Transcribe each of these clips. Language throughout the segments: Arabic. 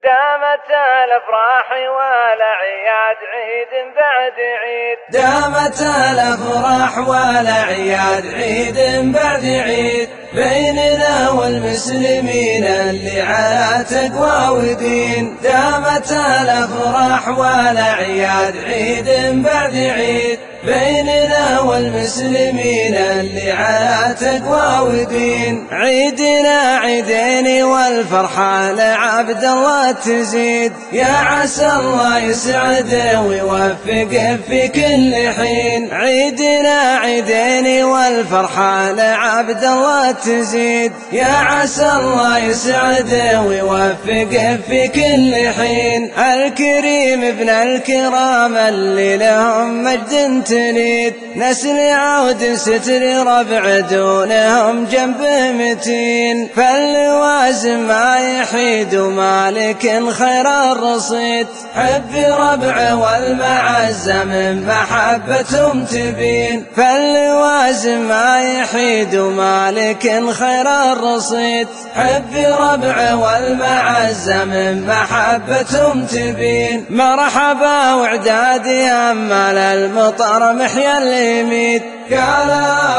دامت الأفراح والأعياد عيد بعد عيد، دامت الأفراح والأعياد عيد بعد عيد، بيننا والمسلمين اللي على تقوى ودين. دامت الأفراح والأعياد عيد بعد عيد، بيننا والمسلمين اللي على تقوى ودين. عيدنا عيدين والفرحة لعبد الله تزيد، يا عسى الله يسعده ويوفقه في كل حين. عيدنا عيدين والفرحة لعبد الله تزيد، يا عسى الله يسعده ويوفقه في كل حين. الكريم ابن الكرام اللي لهم مجد تنيد، نسل عود ستر ربع دونهم جنبه متين. فاللوازم ما يحيد ومالك خير الرصيد، حب ربعه والمعزة من محبتهم تبين. فاللوازم ما يحيد ومالك خير الرصيد، حب ربعه والمعزة من محبتهم تبين. مرحبا وعداد يمال المطر محيا اليميد، قال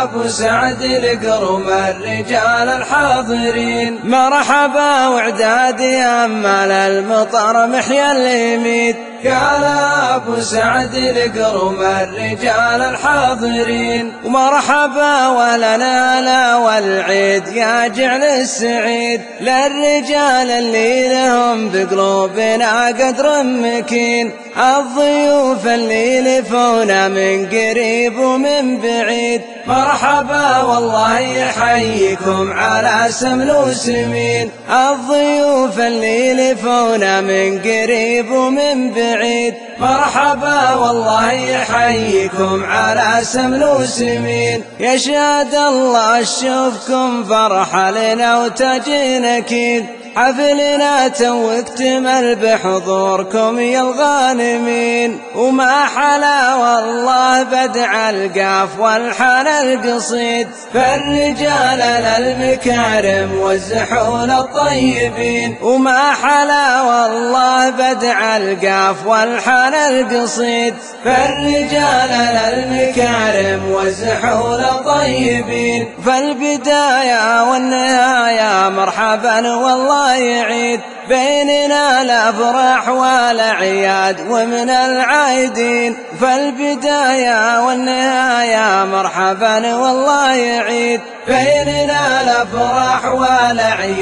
أبو سعد القرم الرجال الحاضرين. مرحبا وعداد يمال المطر محيا اليميد، قال أبو سعد القرم الرجال الحاضرين. ومرحبا ولنا لا والعيد يا جعل السعيد، للرجال اللي لهم بقلوبنا قدر مكين. الضيوف اللي يلفونا من قريب ومن بعيد، مرحبا والله يحييكم على سمل وسمين. الضيوف اللي يلفونا من قريب ومن بعيد، مرحبا والله يحييكم على سمل وسمين. يشهد الله اشوفكم فرحة لنا وتجين اكيد، حفلنا توكتمل بحضوركم يا الغانمين. وما حلا والله بدع القاف والحان القصيد، فالرجال للمكارم والزحول الطيبين. وما حلا والله بدع القاف والحان القصيد، فالرجال للمكارم والزحول الطيبين. فالبداية والنهاية مرحبا والله يعيد، بيننا الأفراح والأعياد ومن العايدين. فالبداية والنهاية مرحبا والله يعيد، بيننا الأفراح والأعياد.